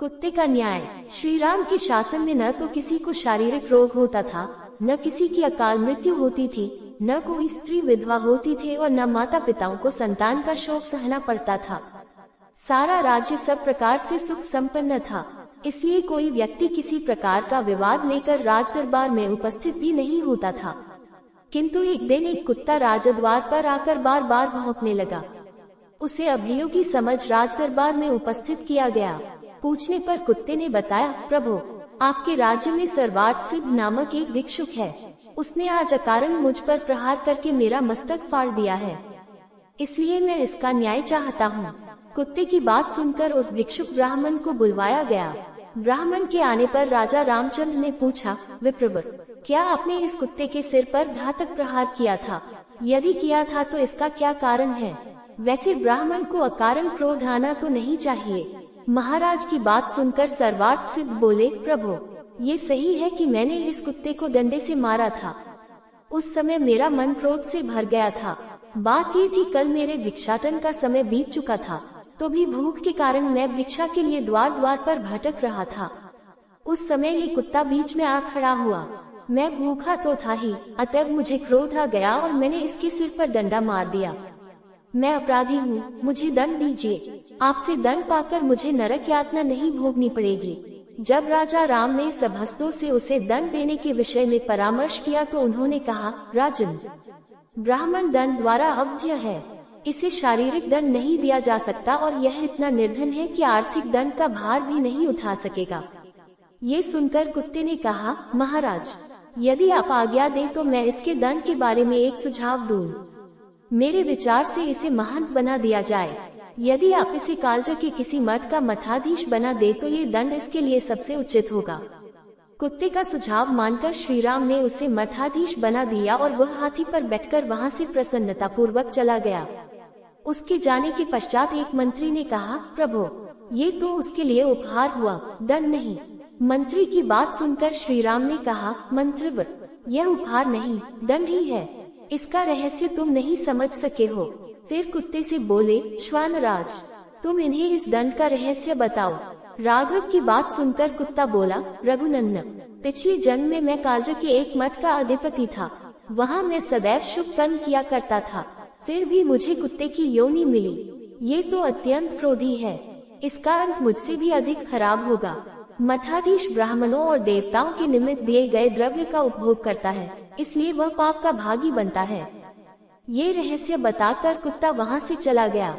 कुत्ते का न्याय। श्री राम के शासन में न तो किसी को शारीरिक रोग होता था, न किसी की अकाल मृत्यु होती थी, न कोई स्त्री विधवा होती थी और न माता पिताओं को संतान का शोक सहना पड़ता था। सारा राज्य सब प्रकार से सुख संपन्न था, इसलिए कोई व्यक्ति किसी प्रकार का विवाद लेकर राजदरबार में उपस्थित भी नहीं होता था। किंतु एक दिन एक कुत्ता राजद्वार पर आकर बार बार भौंकने लगा। उसे अभियोगी समझ राजदरबार में उपस्थित किया गया। पूछने पर कुत्ते ने बताया, प्रभु, आपके राज्य में सर्वार्थ सिद्ध नामक एक भिक्षुक है। उसने आज अकारण मुझ पर प्रहार करके मेरा मस्तक फाड़ दिया है, इसलिए मैं इसका न्याय चाहता हूँ। कुत्ते की बात सुनकर उस भिक्षुक ब्राह्मण को बुलवाया गया। ब्राह्मण के आने पर राजा रामचंद्र ने पूछा, विप्रवर, क्या आपने इस कुत्ते के सिर पर घातक प्रहार किया था? यदि किया था तो इसका क्या कारण है? वैसे ब्राह्मण को अकारण क्रोध आना तो नहीं चाहिए। महाराज की बात सुनकर सर्वार्थ सिद्ध बोले, प्रभु, ये सही है कि मैंने इस कुत्ते को डंडे से मारा था। उस समय मेरा मन क्रोध से भर गया था। बात ये थी, कल मेरे भिक्षाटन का समय बीत चुका था, तो भी भूख के कारण मैं भिक्षा के लिए द्वार द्वार पर भटक रहा था। उस समय ये कुत्ता बीच में आ खड़ा हुआ। मैं भूखा तो था ही, अतः मुझे क्रोध आ गया और मैंने इसके सिर पर डंडा मार दिया। मैं अपराधी हूँ, मुझे दंड दीजिए। आपसे दंड पाकर मुझे नरक यातना नहीं भोगनी पड़ेगी। जब राजा राम ने सभासदों से उसे दंड देने के विषय में परामर्श किया तो उन्होंने कहा, राजन, ब्राह्मण दंड द्वारा अवध्य है, इसे शारीरिक दंड नहीं दिया जा सकता और यह इतना निर्धन है कि आर्थिक दंड का भार भी नहीं उठा सकेगा। ये सुनकर कुत्ते ने कहा, महाराज, यदि आप आज्ञा दें तो मैं इसके दंड के बारे में एक सुझाव दूं। मेरे विचार से इसे महंत बना दिया जाए। यदि आप इसे कालज के किसी मठ का मठाधीश बना दे तो ये दंड इसके लिए सबसे उचित होगा। कुत्ते का सुझाव मानकर श्री राम ने उसे मठाधीश बना दिया और वह हाथी पर बैठकर वहां से प्रसन्नता पूर्वक चला गया। उसके जाने के पश्चात एक मंत्री ने कहा, प्रभु, ये तो उसके लिए उपहार हुआ, दंड नहीं। मंत्री की बात सुनकर श्री राम ने कहा, मंत्रीवर, यह उपहार नहीं, दंड ही है। इसका रहस्य तुम नहीं समझ सके हो। फिर कुत्ते से बोले, श्वानराज, तुम इन्हें इस दंड का रहस्य बताओ। राघव की बात सुनकर कुत्ता बोला, रघुनंदन, पिछले जन्म में मैं कालज के एक मठ का अधिपति था। वहाँ मैं सदैव शुभ कर्म किया करता था, फिर भी मुझे कुत्ते की योनि मिली। ये तो अत्यंत क्रोधी है, इसका अंत मुझसे भी अधिक खराब होगा। मठाधीश ब्राह्मणों और देवताओं के निमित्त दिए गए द्रव्य का उपभोग करता है, इसलिए वह पाप का भागी बनता है। ये रहस्य बताकर कुत्ता वहाँ से चला गया।